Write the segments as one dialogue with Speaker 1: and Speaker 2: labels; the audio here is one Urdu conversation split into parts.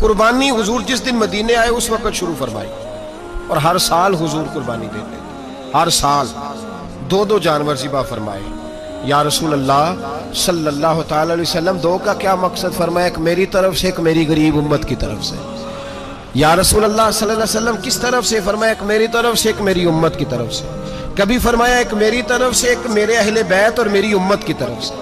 Speaker 1: قربانی حضور جس دن مدینے آئے اس وقت شروع فرمائی، اور ہر سال حضور قربانی دیتے تھے، ہر سال 2 جانور ذبح فرمائے۔ یا رسول اللہ صلی اللہ تعالی علیہ وسلم 2 کا کیا مقصد فرمایا؟ ایک میری طرف سے، ایک میری غریب امت کی طرف سے۔ یا رسول اللہ صلی اللہ علیہ وسلم کس طرف سے فرمایا؟ ایک میری طرف سے، ایک میری امت کی طرف سے۔ کبھی فرمایا ایک میری طرف سے، ایک میرے اہل بیت اور میری امت کی طرف سے۔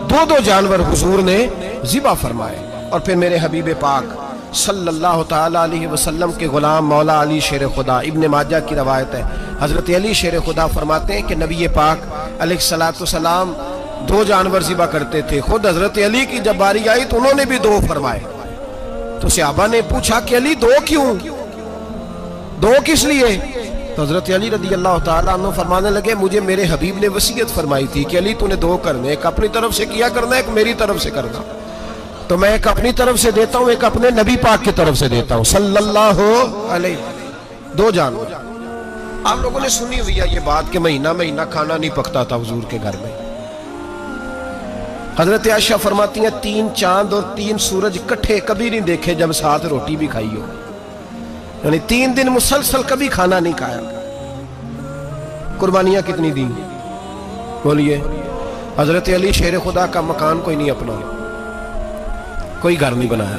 Speaker 1: 2 جانور حضور نے ذبح فرمائے، اور پھر میرے حبیب پاک صلی اللہ تعالی علیہ وسلم کے غلام مولا علی شیر خدا، ابن ماجہ کی روایت ہے، حضرت علی شیر خدا فرماتے ہیں کہ نبی پاک علیہ السلام 2 جانور ذبح کرتے تھے۔ خود حضرت علی کی جب باری آئی تو انہوں نے بھی 2 فرمائے۔ تو صحابہ نے پوچھا کہ علی 2 کیوں؟ 2 کس لیے؟ تو حضرت علی رضی اللہ تعالیٰ عنہ فرمانے لگے مجھے میرے حبیب نے وصیت فرمائی تھی کہ علی تو نے 2 کرنے، ایک اپنی طرف سے کیا کرنا، ایک میری طرف سے کرنا۔ تو میں ایک اپنی طرف سے دیتا ہوں، ایک اپنے نبی پاک کی طرف سے دیتا ہوں صلی اللہ علیہ۔ 2 جانور۔ آپ لوگوں نے سنی ہوئی ہے یہ بات کہ مہینہ کھانا نہیں پکتا تھا حضور کے گھر میں۔ حضرت عائشہ فرماتی ہیں 3 چاند اور 3 سورج اکٹھے کبھی نہیں دیکھے جب ساتھ روٹی بھی کھائی ہو، یعنی 3 دن مسلسل کبھی کھانا نہیں کھایا۔ قربانیاں کتنی دی؟ بولیے۔ حضرت علی شیر خدا کا مکان کوئی نہیں اپنا، کوئی گھر نہیں بنایا۔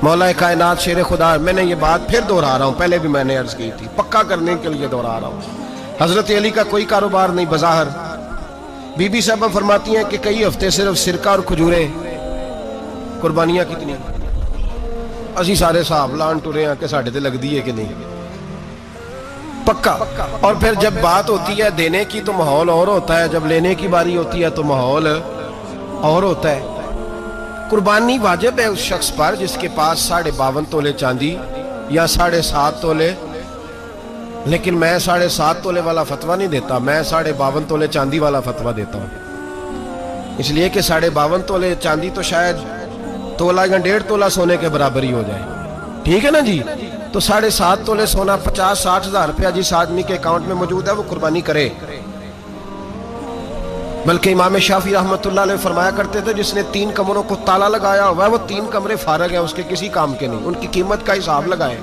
Speaker 1: مولا کائنات شیر خدا، میں نے یہ بات پھر دہرا رہا ہوں، پہلے بھی میں نے عرض کی تھی، پکا کرنے کے لیے دہرا رہا ہوں۔ حضرت علی کا کوئی کاروبار نہیں بظاہر۔ بی بی صاحبہ فرماتی ہیں کہ کئی ہفتے صرف سرکہ اور کھجورے۔ قربانیاں کتنی؟ اسی سارے صاحب لان ٹورے ہیں کہ ساڑھے تے لگ دیئے کہ نہیں، پکا۔ اور پھر جب بات ہوتی ہے دینے کی تو ماحول اور ہوتا ہے، جب لینے کی باری ہوتی ہے تو ماحول اور ہوتا ہے۔ قربانی واجب ہے اس شخص پر جس کے پاس 52.5 تولے چاندی یا 7.5 تولے، لیکن میں 7.5 تولے والا فتویٰ نہیں دیتا، میں 52.5 تولے چاندی والا فتویٰ دیتا ہوں، اس لیے کہ 52.5 تولے چاندی تو شاید تولہ یا 1.5 تولہ سونے کے برابر ہی ہو جائے، ٹھیک ہے نا جی؟ تو 7.5 تولے سونا 50-60 ہزار روپیہ جس آدمی کے اکاؤنٹ میں موجود ہے وہ قربانی کرے۔ بلکہ امام شافعی رحمۃ اللہ علیہ فرمایا کرتے تھے جس نے 3 کمروں کو تالا لگایا ہوا ہے وہ 3 کمرے فارغ ہیں، اس کے کسی کام کے نہیں، ان کی قیمت کا حساب لگائے،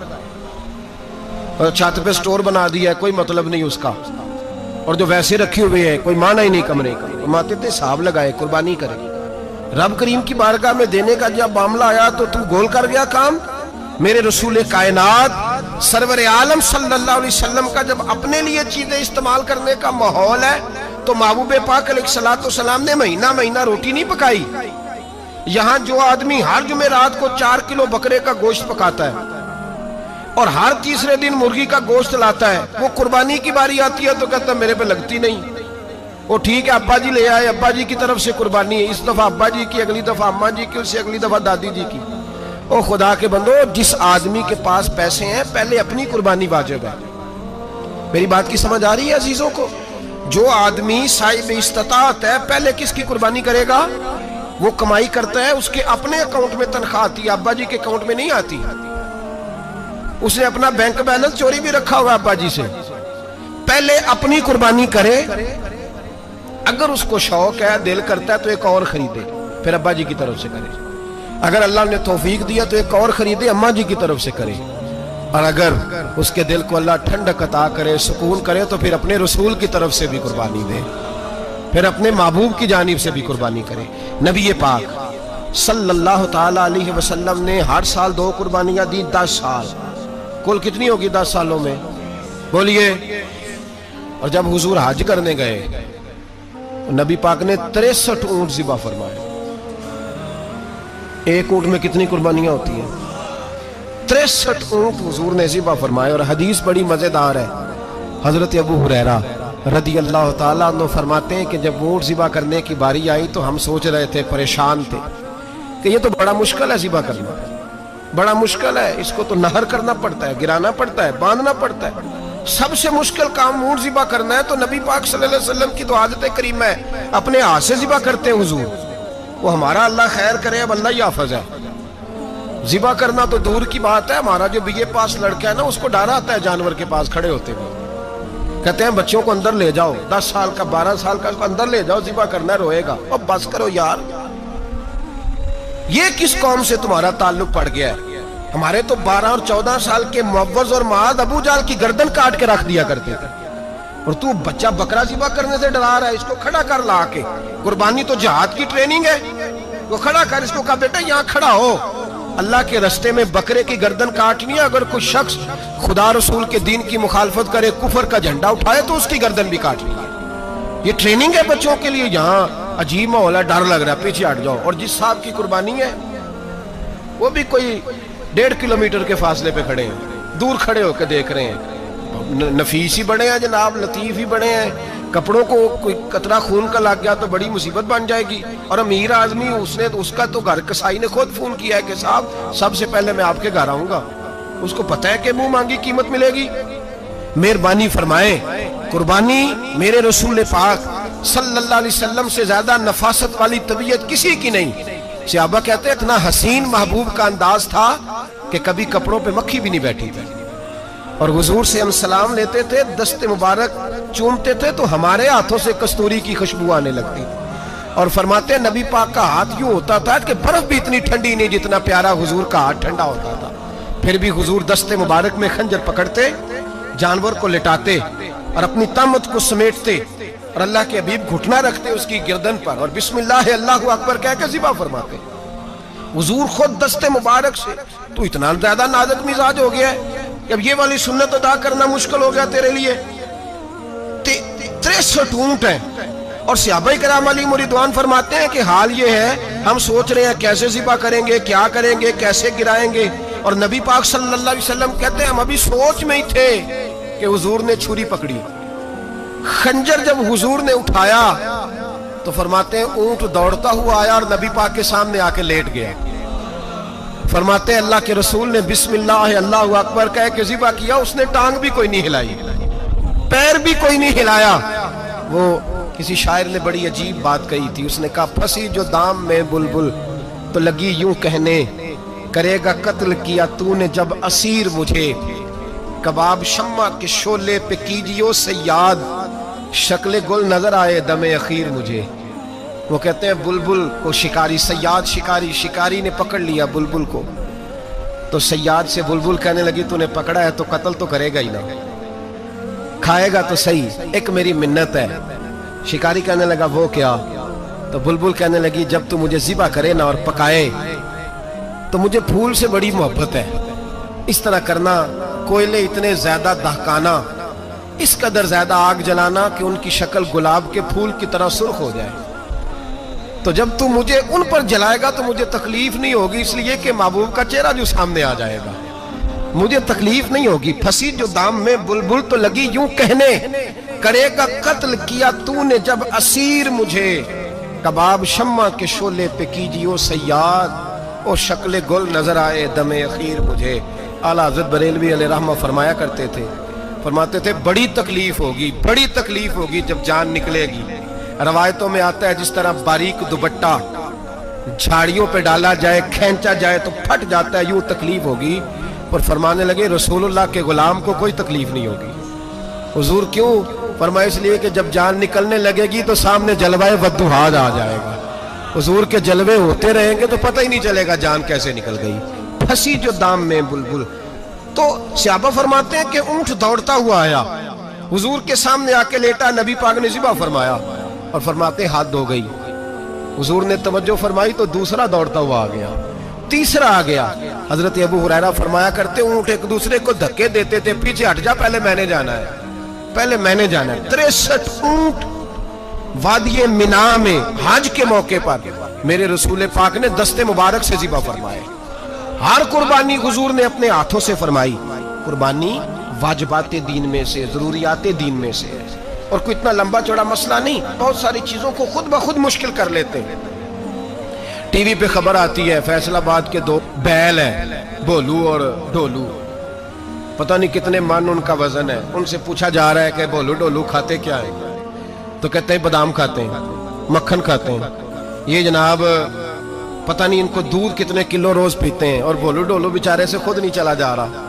Speaker 1: اور چھت پہ سٹور بنا دیا ہے، کوئی مطلب نہیں اس کا، اور جو ویسے رکھے ہوئے ہیں کوئی معنی ہی نہیں کمرے کا، فرماتے تھے حساب لگائے قربانی کرے۔ رب کریم کی بارگاہ میں دینے کا جب معاملہ آیا تو تو گول کر گیا کام۔ میرے رسول کائنات سرور عالم صلی اللہ علیہ وسلم کا جب اپنے لیے چیزیں استعمال کرنے کا ماحول ہے تو محبوب پاک علیہ السلام نے مہینہ روٹی نہیں پکائی۔ یہاں جو آدمی ہر جمعرات کو 4 کلو بکرے کا گوشت پکاتا ہے اور ہر تیسرے دن مرغی کا گوشت لاتا ہے، وہ قربانی کی باری آتی ہے تو کہتا ہے میرے پہ لگتی نہیں۔ وہ ٹھیک ہے ابا جی لے آئے، ابا جی کی طرف سے قربانی ہے، اس دفعہ ابا جی کی، اگلی دفعہ اماں جی کی، اس سے اگلی دفعہ دادی جی کی۔ او خدا کے بندو، جس آدمی کے پاس پیسے ہیں پہلے اپنی قربانی واجب ہے۔ میری بات کی سمجھ آ رہی ہے عزیزوں کو؟ جو آدمی صاحب استطاعت ہے پہلے کس کی قربانی کرے گا؟ وہ کمائی کرتا ہے، اس کے اپنے اکاؤنٹ میں تنخواہ آتی ہے، ابا جی کے اکاؤنٹ میں نہیں آتی۔ اس نے اپنا بینک بیلنس چوری بھی رکھا ہوا ابا جی سے۔ پہلے اپنی قربانی کرے، اگر اس کو شوق ہے، دل کرتا ہے تو ایک اور خریدے، پھر ابا جی کی طرف سے کرے۔ اگر اللہ نے توفیق دیا تو ایک اور خریدے، اماں جی کی طرف سے کرے۔ اور اگر اس کے دل کو اللہ ٹھنڈک عطا کرے، سکون کرے، تو پھر اپنے رسول کی طرف سے بھی قربانی دے، پھر اپنے محبوب کی جانب سے بھی قربانی کرے۔ نبی پاک صلی اللہ تعالی علیہ وسلم نے ہر سال 2 قربانیاں دی، 10 سال، کل کتنی ہوگی 10 سالوں میں؟ بولیے۔ اور جب حضور حج کرنے گئے نبی پاک نے 63 اونٹ ذبح فرمائے۔ ایک اونٹ میں کتنی قربانیاں ہوتی ہیں؟ 63 اونٹ حضور نے ذبح فرمائے۔ اور حدیث بڑی مزیدار ہے، حضرت ابو ہریرہ رضی اللہ تعالیٰ عنہ فرماتے ہیں کہ جب اونٹ ذبح کرنے کی باری آئی تو ہم سوچ رہے تھے، پریشان تھے کہ یہ تو بڑا مشکل ہے ذبح کرنا، بڑا مشکل ہے، اس کو تو نہر کرنا پڑتا ہے، گرانا پڑتا ہے، باندھنا پڑتا ہے، سب سے مشکل کام اونٹ ذبح کرنا ہے۔ تو نبی پاک صلی اللہ علیہ وسلم کی تو عادت کریمہ ہے، اپنے ہاتھ سے ذبح کرتے ہیں حضور۔ وہ ہمارا اللہ خیر کرے، اب اللہ ہی حافظ ہے، ذبح کرنا تو دور کی بات ہے۔ ہمارا جو بی اے پاس لڑکا ہے نا، اس کو ڈر آتا ہے جانور کے پاس کھڑے ہوتے ہوئے، کہتے ہیں بچوں کو اندر لے جاؤ، 10 سال کا 12 سال کا، اس کو اندر لے جاؤ، ذبح کرنا ہے، روئے گا۔ اب بس کرو یار، یہ کس قوم سے تمہارا تعلق پڑ گیا ہے؟ ہمارے تو 12 اور 14 سال کے معوذ اور معاذ ابو جہل کی گردن کاٹ کے رکھ دیا کرتے تھے، اور تو بچہ بکرا ذبح کرنے سے ڈرا رہا ہے، اس کو کھڑا کر لا کے. قربانی تو جہاد کی ٹریننگ ہے، وہ کھڑا کر، اس کو کہا بیٹا یہاں کھڑا ہو، اللہ کے رستے میں بکرے کی گردن کاٹنی ہے. اگر کوئی شخص خدا رسول کے دین کی مخالفت کرے، کفر کا جھنڈا اٹھائے، تو اس کی گردن بھی کاٹنی ہے. یہ ٹریننگ ہے بچوں کے لیے. یہاں عجیب ماحول ہے، ڈر لگ رہا ہے، پیچھے ہٹ جاؤ. اور جس صاحب کی قربانی ہے وہ بھی کوئی 1.5 کلومیٹر کے فاصلے پہ کھڑے ہیں، دور کھڑے ہو کے دیکھ رہے ہیں. نفیس ہی بڑے ہیں جناب، لطیف ہی بڑے ہیں. کپڑوں کو کوئی قطرہ خون کا لگ گیا تو بڑی مصیبت بن جائے گی. اور امیر آدمی اس کا تو گھر کسائی نے خود فون کیا ہے کہ صاحب سب سے پہلے میں آپ کے گھر آؤں گا. اس کو پتہ ہے کہ منہ مانگی قیمت ملے گی. مہربانی فرمائے، قربانی میرے رسول پاک صلی اللہ علیہ وسلم سے زیادہ نفاست والی طبیعت کسی کی نہیں. صحابہ کہتے ہیں اتنا حسین محبوب کا انداز تھا کہ کبھی کپڑوں پہ مکھی بھی نہیں بیٹھی تھی. اور حضور سے ہم سلام لیتے تھے، دست مبارک چومتے تھے تو ہمارے ہاتھوں سے کستوری کی خوشبو آنے لگتی. اور فرماتے ہیں نبی پاک کا ہاتھ یوں ہوتا تھا کہ برف بھی اتنی ٹھنڈی نہیں جتنا پیارا حضور کا ہاتھ ٹھنڈا ہوتا تھا. پھر بھی حضور دست مبارک میں خنجر پکڑتے، جانور کو لٹاتے اور اپنی طامت کو سمیٹتے، اور اللہ کے حبیب گھٹنا رکھتے اس کی گردن پر، اور بسم اللہ اللہ اکبر کہہ کے ذبح فرماتے. حضور خود دست مبارک سے. تو اتنا زیادہ نازک مزاج ہو گیا ہے کہ اب یہ والی سنت ادا کرنا مشکل ہو گیا تیرے لیے. 63 اونٹ ہیں. اور صحابہ کرام علیہم رضوان فرماتے ہیں کہ حال یہ ہے ہم سوچ رہے ہیں کیسے ذبح کریں گے، کیا کریں گے، کیسے گرائیں گے. اور نبی پاک صلی اللہ علیہ وسلم کہتے ہیں ہم ابھی سوچ میں ہی تھے کہ حضور نے چھری پکڑی. خنجر جب حضور نے اٹھایا تو فرماتے ہیں اونٹ دوڑتا ہوا آیا اور نبی پاک کے سامنے آ کے لیٹ گیا. فرماتے ہیں اللہ کے رسول نے بسم اللہ اللہ اکبر کہہ کے ذبح کیا. اس نے ٹانگ بھی کوئی نہیں ہلائی، پیر بھی کوئی نہیں ہلایا. وہ کسی شاعر نے بڑی عجیب بات کہی تھی. اس نے کہا پھنسی جو دام میں بلبل تو لگی یوں کہنے، کرے گا قتل کیا تو نے جب اسیر مجھے، کباب شمع کے شولے پہ کیجیو سیاد، شکل گل نظر آئے دم اخیر مجھے. وہ کہتے ہیں بلبل کو شکاری، سیاد شکاری نے پکڑ لیا بلبل کو، تو سیاد سے بلبل کہنے لگی تو نے پکڑا ہے تو قتل تو کرے گا ہی نا، کھائے گا تو صحیح، ایک میری منت ہے. شکاری کہنے لگا وہ کیا؟ تو بلبل کہنے لگی جب تو مجھے ذبح کرے نا اور پکائے تو مجھے پھول سے بڑی محبت ہے. اس طرح کرنا، کوئلے اتنے زیادہ دہکانا، اس قدر زیادہ آگ جلانا کہ ان کی شکل گلاب کے پھول کی طرح سرخ ہو جائے. تو جب تو مجھے ان پر جلائے گا تو مجھے تکلیف نہیں ہوگی، اس لیے کہ محبوب کا چہرہ جو سامنے آ جائے گا مجھے تکلیف نہیں ہوگی. پھنسی جو دام میں بلبل تو لگی یوں کہنے، کرے گا قتل کیا تو نے جب اسیر مجھے، کباب شمع کے شولے پہ کیجیو سیاد، او شکل گل نظر آئے دم اخیر مجھے. اعلیٰ حضرت بریلوی علیہ رحمہ فرمایا کرتے تھے، فرماتے تھے بڑی تکلیف ہوگی جب جان نکلے گی. روایتوں میں آتا ہے جس طرح باریک دوپٹہ جھاڑیوں پہ ڈالا جائے، کھینچا جائے تو پھٹ جاتا ہے، یوں تکلیف ہوگی. اور فرمانے لگے رسول اللہ کے غلام کو کوئی تکلیف نہیں ہوگی. حضور کیوں؟ فرمایا اس لیے کہ جب جان نکلنے لگے گی تو سامنے جلوہ ودہاد آ جائے گا. حضور کے جلوے ہوتے رہیں گے تو پتہ ہی نہیں چلے گا جان کیسے نکل گئی. پھنسی جو دام میں بلبل. تو صحابہ فرماتے ہیں کہ اونٹ دوڑتا ہوا آیا، حضور کے سامنے آ کے لیٹا، نبی پاک نے ذبح فرمایا اور فرماتے ہاتھ دھو گئی. حضور نے توجہ فرمائی تو دوسرا دوڑتا ہوا آ گیا، تیسرا آ گیا. حضرت ابو ہریرہ فرمایا کرتے اونٹ ایک دوسرے کو دھکے دیتے تھے، پیچھے ہٹ جا، پہلے میں نے جانا ہے. 63 اونٹ وادی منا میں حج کے موقع پر میرے رسول پاک نے دست مبارک سے ذبح فرمائے. ہر قربانی حضور نے اپنے ہاتھوں سے فرمائی. قربانی واجبات دین میں سے، ضروریات دین میں سے، اور کوئی اتنا لمبا چوڑا مسئلہ نہیں. بہت ساری چیزوں کو خود بخود مشکل کر لیتے ہیں. ٹی وی پہ خبر آتی ہے فیصل آباد کے 2 بیل ہیں، بولو اور ڈولو، پتہ نہیں کتنے من ان کا وزن ہے. ان سے پوچھا جا رہا ہے کہ بولو ڈولو کھاتے کیا ہیں؟ تو کہتے ہیں بادام کھاتے ہیں، مکھن کھاتے ہیں. یہ جناب پتہ نہیں ان کو دودھ کتنے کلو روز پیتے ہیں. اور بولو ڈولو بیچارے سے خود نہیں چلا جا رہا،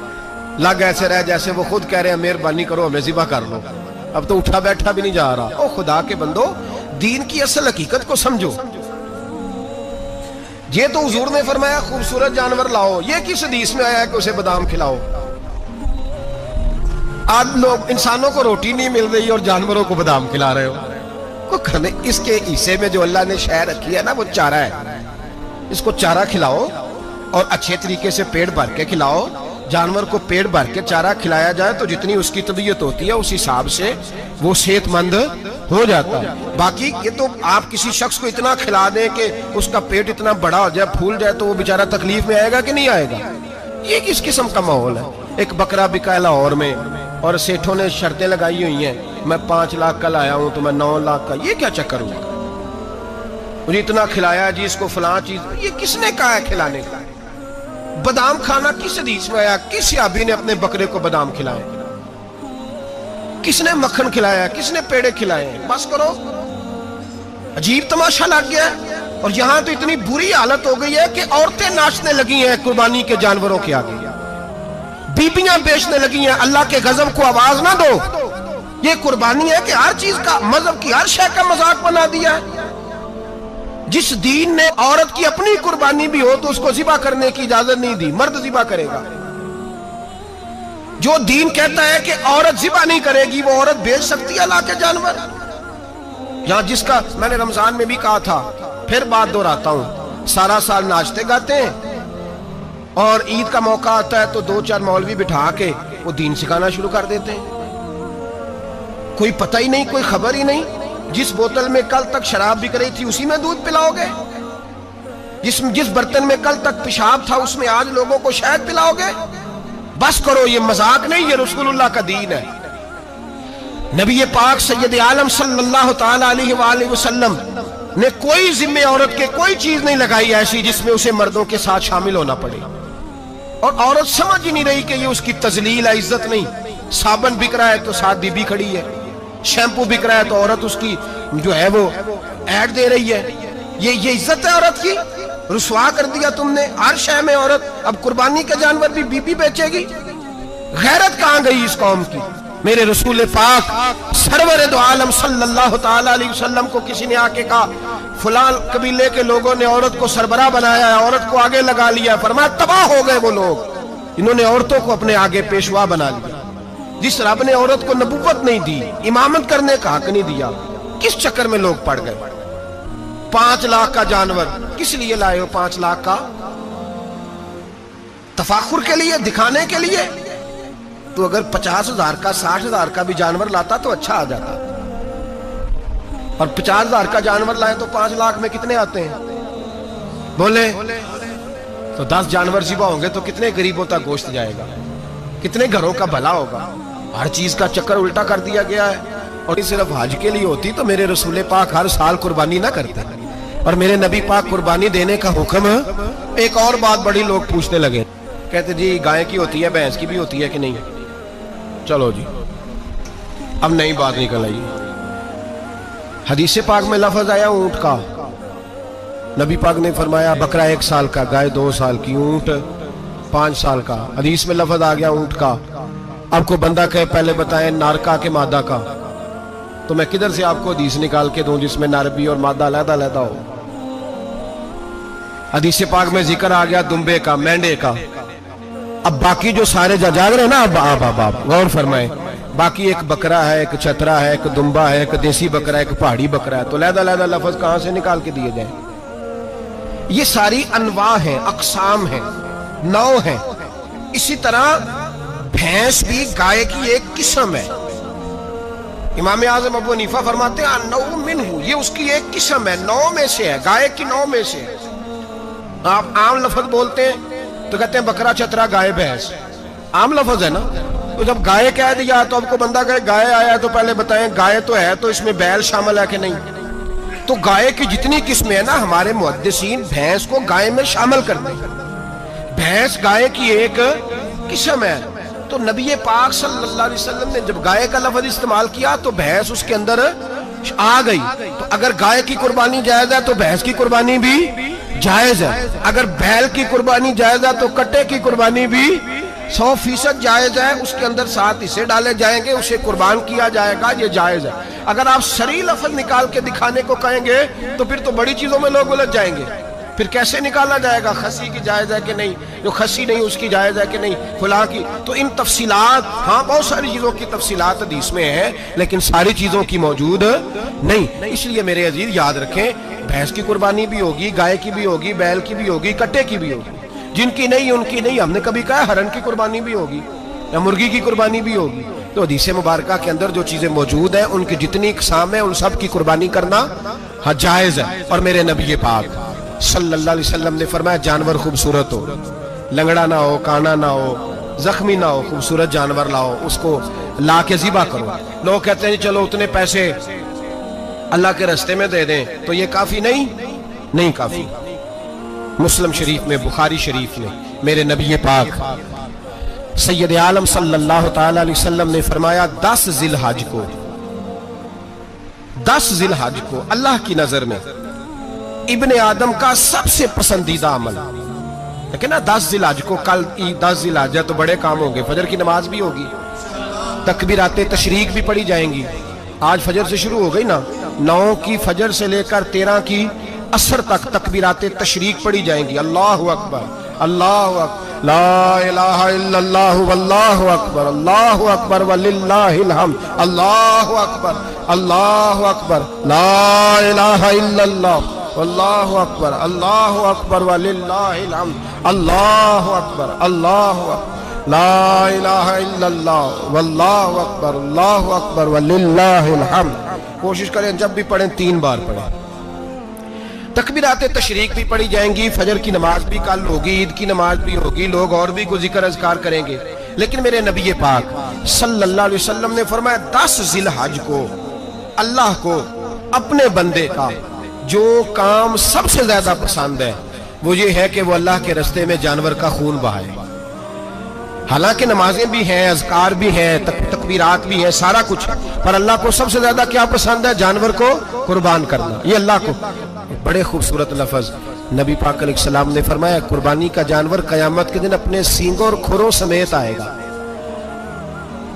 Speaker 1: لگ ایسے رہ جیسے وہ خود کہہ رہے ہیں مہربانی کرو ہمیں ذبح کر لو. اب تو اٹھا بیٹھا بھی نہیں جا رہا. او خدا کے بندو، دین کی اصل حقیقت کو سمجھو. یہ تو حضور نے فرمایا خوبصورت جانور لاؤ، یہ کس حدیث میں آیا کہ اسے بادام کھلاؤ؟ آج لوگ انسانوں کو روٹی نہیں مل رہی اور جانوروں کو بادام کھلا رہے ہو کو کھانے۔ اس کے حصے میں جو اللہ نے شے رکھی ہے نا وہ چارہ ہے، اس کو چارہ کھلاؤ اور اچھے طریقے سے پیٹ بھر کے کھلاؤ۔ جانور کو پیٹ بھر کے چارہ کھلایا جائے تو جتنی اس کی طبیعت ہوتی ہے اس حساب سے وہ صحت مند ہو جاتا ہے۔ باقی یہ تو آپ کسی شخص کو اتنا کھلا دیں کہ اس کا پیٹ اتنا بڑا ہو جائے، پھول جائے، تو وہ بیچارہ تکلیف میں آئے گا کہ نہیں آئے گا؟ یہ کس قسم کا ماحول ہے؟ ایک بکرا بکا لاہور میں اور سیٹھوں نے شرطیں لگائی ہوئی ہیں، میں 5 لاکھ کا لایا ہوں تو میں 9 لاکھ کا۔ یہ کیا چکر ہوا؟ مجھے اتنا کھلایا جی اس کو فلاں چیز، یہ کس نے کہا ہے کھلانے کا؟ بادام کھانا کس حدیث میں آیا؟ کس صحابی نے اپنے بکرے کو بادام کھلائے؟ کس نے مکھن کھلایا؟ کس نے پیڑے کھلائے؟ بس کرو، عجیب تماشا لگ گیا ہے۔ اور یہاں تو اتنی بری حالت ہو گئی ہے کہ عورتیں ناچنے لگی ہیں قربانی کے جانوروں کے آگے، بیبیاں بیچنے لگی ہیں۔ اللہ کے غضب کو آواز نہ دو، یہ قربانی ہے کہ ہر چیز کا، مذہب کی ہر شے کا مذاق بنا دیا ہے۔ جس دین نے عورت کی اپنی قربانی بھی ہو تو اس کو ذبح کرنے کی اجازت نہیں دی، مرد ذبح کرے گا۔ جو دین کہتا ہے کہ عورت ذبح نہیں کرے گی، وہ عورت بیچ سکتی ہے اللہ کے جانور؟ یہاں جس کا میں نے رمضان میں بھی کہا تھا، پھر بات دہراتا ہوں، سارا سال ناچتے گاتے ہیں اور عید کا موقع آتا ہے تو 2-4 مولوی بٹھا کے وہ دین سکھانا شروع کر دیتے ہیں۔ کوئی پتہ ہی نہیں، کوئی خبر ہی نہیں۔ جس بوتل میں کل تک شراب بک رہی تھی اسی میں دودھ پلاؤ گے؟ جس برتن میں کل تک پیشاب تھا اس میں آج لوگوں کو شہد پلاؤ گے؟ بس کرو، یہ مذاق نہیں، یہ رسول اللہ کا دین ہے۔ نبی پاک سید عالم صلی اللہ تعالی علیہ وآلہ وسلم نے کوئی ذمہ عورت کے کوئی چیز نہیں لگائی ایسی جس میں اسے مردوں کے ساتھ شامل ہونا پڑے، اور عورت سمجھ ہی نہیں رہی کہ یہ اس کی تذلیل ہے، عزت نہیں۔ صابن بک رہا ہے تو ساتھ بی بی کھڑی ہے، شیمپو بک رہا ہے تو عورت اس کی جو ہے وہ ایڈ دے رہی ہے۔ یہ عزت ہے عورت کی؟ رسوا کر دیا تم نے ہر شے میں عورت۔ اب قربانی کے جانور بھی بی بی بیچے گی؟ غیرت کہاں گئی اس قوم کی؟ میرے رسول پاک سرور دو عالم صلی اللہ تعالی علیہ وسلم کو کسی نے آ کے کہا فلاں قبیلے کے لوگوں نے عورت کو سربراہ بنایا ہے، عورت کو آگے لگا لیا، فرمایا تباہ ہو گئے وہ لوگ، انہوں نے عورتوں کو اپنے آگے پیشوا بنا لیا۔ جس رب نے عورت کو نبوت نہیں دی، امامت کرنے کا حق نہیں دیا، کس چکر میں لوگ پڑ گئے؟ 5 لاکھ کا جانور کس لیے لائے ہو؟ 5 لاکھ کا تفاخر کے لیے، دکھانے کے لیے؟ تو اگر 50,000 کا 60,000 کا بھی جانور لاتا تو اچھا آ جاتا، اور 50,000 کا جانور لائے تو 5 لاکھ میں کتنے آتے ہیں؟ بولے تو 10 جانور ذبح ہوں گے تو کتنے غریبوں تک گوشت جائے گا، کتنے گھروں کا بھلا ہوگا؟ ہر چیز کا چکر الٹا کر دیا گیا ہے۔ اور یہ صرف حج کے لیے ہوتی تو میرے رسول پاک ہر سال قربانی نہ کرتے، اور میرے نبی پاک قربانی دینے کا حکم۔ ایک اور بات بڑی لوگ پوچھنے لگے، کہتے جی گائے کی ہوتی ہے، بھینس کی بھی ہوتی ہے کہ نہیں؟ چلو جی اب نئی بات نکل آئی۔ حدیث پاک میں لفظ آیا اونٹ کا، نبی پاک نے فرمایا بکرا 1 سال کا، گائے 2 سال کی، اونٹ 5 سال کا۔ حدیث میں لفظ آ گیا اونٹ کا۔ آپ کو بندہ کہے پہلے بتائیں نر کا کہ مادہ کا، تو میں کدھر سے آپ کو حدیث نکال کے دوں جس میں نر بھی اور مادہ علیحدہ علیحدہ ہو؟ حدیث پاک میں ذکر آ گیا دمبے کا، مینڈے کا۔ اب باقی جو سارے جاگ رہے ہیں نا، اب غور فرمائیں، باقی ایک بکرا ہے، ایک چترا ہے، ایک دمبا ہے، ایک دیسی بکرا ہے، ایک پہاڑی بکرا ہے، تو علیحدہ علیحدہ لفظ کہاں سے نکال کے دیے جائیں؟ یہ ساری انواع ہیں، اقسام ہیں، نوع ہیں۔ اسی طرح بھینس بھی گائے کی ایک قسم ہے۔ امام اعظم ابو حنیفہ فرماتے ہیں النوع منہ، یہ اس کی ایک قسم ہے، نوع میں سے ہے، گائے کی نوع میں سے ہے۔ آپ عام لفظ بولتے ہیں تو کہتے ہیں بکرا چترا گائے بھینس، عام لفظ ہے نا۔ تو جب گائے کہہ دیا تو آپ کو بندہ کہے گائے آیا تو پہلے بتائیں گائے تو ہے تو اس میں بیل شامل ہے کہ نہیں؟ تو گائے کی جتنی قسمیں ہیں نا، ہمارے محدثین بھینس کو گائے میں شامل کرتے ہیں، بھینس گائے کی ایک قسم ہے۔ تو نبی پاک صلی اللہ علیہ وسلم نے جب گائے کا لفظ استعمال کیا تو بھینس اس کے اندر آ گئی۔ تو اگر گائے کی قربانی جائز ہے تو بھینس کی قربانی بھی جائز ہے، اگر بیل کی قربانی جائز ہے تو کٹے کی قربانی بھی 100% جائز ہے، اس کے اندر 7 حصے ڈالے جائیں گے، اسے قربان کیا جائے گا، یہ جائز ہے۔ اگر آپ صریح لفظ نکال کے دکھانے کو کہیں گے تو پھر تو بڑی چیزوں میں لوگ الجھ جائیں گے۔ پھر کیسے نکالا جائے گا خسی کی جائز ہے کہ نہیں، جو خسی نہیں اس کی جائز ہے کہ نہیں، فلاں کی؟ تو ان تفصیلات، ہاں بہت ساری چیزوں کی تفصیلات حدیث میں ہیں، لیکن ساری چیزوں کی موجود نہیں۔ اس لیے میرے عزیز یاد رکھیں، بھینس کی قربانی بھی ہوگی، گائے کی بھی ہوگی، بیل کی بھی ہوگی، کٹے کی بھی ہوگی، جن کی نہیں ان کی نہیں۔ ہم نے کبھی کہا ہرن کی قربانی بھی ہوگی یا مرغی کی قربانی بھی ہوگی۔ تو حدیث مبارکہ کے اندر جو چیزیں موجود ہیں ان کی جتنی اقسام ہیں ان سب کی قربانی کرنا جائز ہے۔ اور میرے نبی پاک صلی اللہ علیہ وسلم نے فرمایا جانور خوبصورت ہو، لنگڑا نہ ہو، کانا نہ ہو، زخمی نہ ہو، خوبصورت جانور لاؤ، اس کو لا کے ذبح کرو۔ لوگ کہتے ہیں چلو اتنے پیسے اللہ کے راستے میں دے دیں، تو یہ کافی نہیں کافی۔ مسلم شریف میں، بخاری شریف میں میرے نبی پاک سید عالم صلی اللہ تعالی علیہ وسلم نے فرمایا 10 ذی الحج کو اللہ کی نظر میں ابن آدم کا سب سے پسندیدہ عمل، لیکن نا 10 ذی الحج کو، کل 10 ذی الحج ہے تو بڑے کام ہوں گے، فجر کی نماز بھی ہوگی، تکبیرات تشریق بھی پڑھی جائیں گی۔ آج فجر سے شروع ہو گئی نا، 9 کی فجر سے لے کر 13 کی عصر تک تکبیرات تشریق پڑھی جائیں گی۔ اللہ اکبر، اللہ اکبر، لا الہ الا اللہ واللہ اکبر، اللہ اکبر وللہ الحمد، اللہ اکبر، اللہ اکبر، لا الہ الا اللہ واللہ اکبر، اللہ اکبر وللہ الحمد، اللہ اکبر، اللہ اکبر، لا الہ الا اللہ واللہ اکبر، اللہ اکبر وللہ الحمد۔ کوشش کریں جب بھی پڑھیں 3 بار پڑھیں۔ تکبیرات تشریق بھی پڑھی جائیں گی، فجر کی نماز بھی کل ہوگی، عید کی نماز بھی ہوگی، لوگ اور بھی کوئی ذکر اذکار کریں گے، لیکن میرے نبی پاک صلی اللہ علیہ وسلم نے فرمایا 10 ذی الحج کو اللہ کو اپنے بندے کا جو کام سب سے زیادہ پسند ہے وہ یہ ہے کہ وہ اللہ کے راستے میں جانور کا خون بہائے۔ حالانکہ نمازیں بھی ہیں، اذکار بھی ہیں، تکبیرات بھی ہیں، سارا کچھ، پر اللہ کو سب سے زیادہ کیا پسند ہے؟ جانور کو قربان کرنا۔ یہ اللہ کو بڑے خوبصورت لفظ نبی پاک علیہ السلام نے فرمایا قربانی کا جانور قیامت کے دن اپنے سینگوں اور کھروں سمیت آئے گا،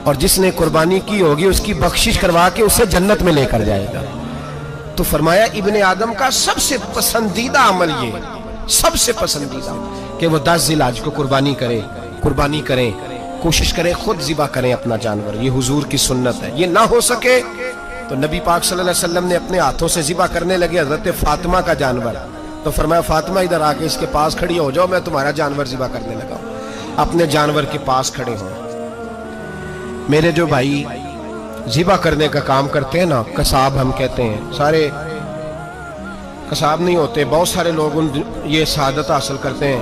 Speaker 1: اور جس نے قربانی کی ہوگی اس کی بخشش کروا کے اسے جنت میں لے کر جائے گا۔ تو فرمایا ابن آدم کا سب سے پسندیدہ عمل یہ، سب سے پسندیدہ کہ وہ 10 ذی الحج کو قربانی کریں، کوشش کریں خود ذبح کریں اپنا جانور۔ یہ حضور کی سنت ہے۔ یہ نہ ہو سکے تو نبی پاک صلی اللہ علیہ وسلم نے اپنے ہاتھوں سے ذبح کرنے لگے حضرت فاطمہ کا جانور، تو فرمایا فاطمہ ادھر آ کے اس کے پاس کھڑی ہو جاؤ، میں تمہارا جانور ذبح کرنے لگا ہوں۔ اپنے جانور کے پاس کھڑے ہوں۔ میرے جو بھائی ذبح کرنے کا کام کرتے ہیں نا، قصاب ہم کہتے ہیں، سارے قصاب نہیں ہوتے، بہت سارے لوگ یہ سعادت حاصل کرتے ہیں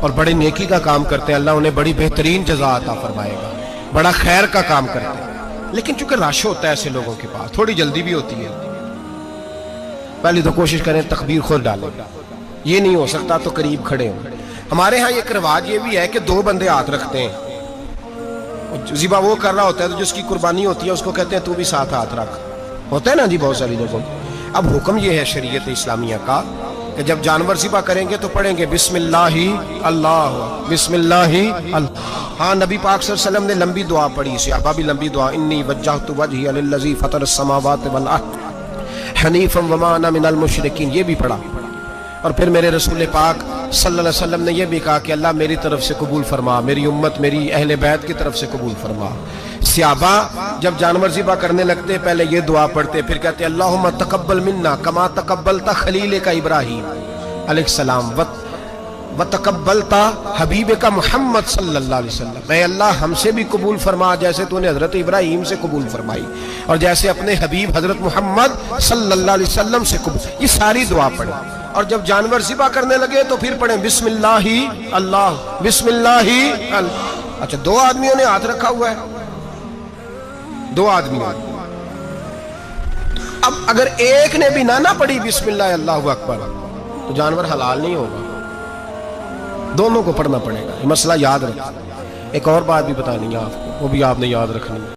Speaker 1: اور بڑے نیکی کا کام کرتے ہیں، اللہ انہیں بڑی بہترین جزا عطا فرمائے گا، بڑا خیر کا کام کرتے ہیں، لیکن چونکہ رش ہوتا ہے ایسے لوگوں کے پاس، تھوڑی جلدی بھی ہوتی ہے، پہلی تو کوشش کریں تکبیر خود ڈالیں، یہ نہیں ہو سکتا تو قریب کھڑے ہوں۔ ہمارے ہاں ایک رواج یہ بھی ہے کہ 2 بندے ہاتھ رکھتے ہیں، ذبح وہ کر رہا ہوتا ہے تو جس کی قربانی ہوتی ہے اس کو کہتے ہیں تو بھی ساتھ ہاتھ رکھ، ہوتا ہے نا جی بہت ساری جگہوں۔ اب حکم یہ ہے شریعت اسلامیہ کا کہ جب جانور ذبح کریں گے تو پڑھیں گے بسم اللہ اللہ، بسم اللہ اللہ۔ ہاں نبی پاک صلی اللہ علیہ وسلم نے لمبی دعا پڑھی، صحابہ بھی لمبی دعا، انی وجہت وجہی للذی فطر السماوات والارض حنیفا وما انا من المشرکین، یہ بھی پڑھا۔ اور پھر میرے رسول پاک صلی اللہ علیہ وسلم نے یہ بھی کہا کہ اللہ میری طرف سے قبول فرما، میری امت، میری اہل بیت کی طرف سے قبول فرما۔ صحابہ جب جانور ذبح کرنے لگتے پہلے یہ دعا پڑھتے، پھر کہتے اللہم تقبل منا کما تقبلتا خلیل کا ابراہیم علیہ السلام وتقبلتا حبیب کا محمد صلی اللہ علیہ وسلم، اے اللہ ہم سے بھی قبول فرما جیسے تو نے حضرت ابراہیم سے قبول فرمائی، اور جیسے اپنے حبیب حضرت محمد صلی اللہ علیہ وسلم سے قبول۔ یہ ساری دعا پڑھیں، اور جب جانور ذبح کرنے لگے تو پھر پڑھیں بسم اللہ اللہ، بسم اللہ اللہ۔ اچھا 2 آدمیوں نے ہاتھ رکھا ہوا ہے، 2 آدمیوں، اب اگر ایک نے بھی نہ پڑھی بسم اللہ اللہ اکبر تو جانور حلال نہیں ہوگا، دونوں کو پڑھنا پڑے گا۔ یہ مسئلہ یاد رکھیں۔ ایک اور بات بھی بتانی ہے آپ کو، وہ بھی آپ نے یاد رکھنی ہے۔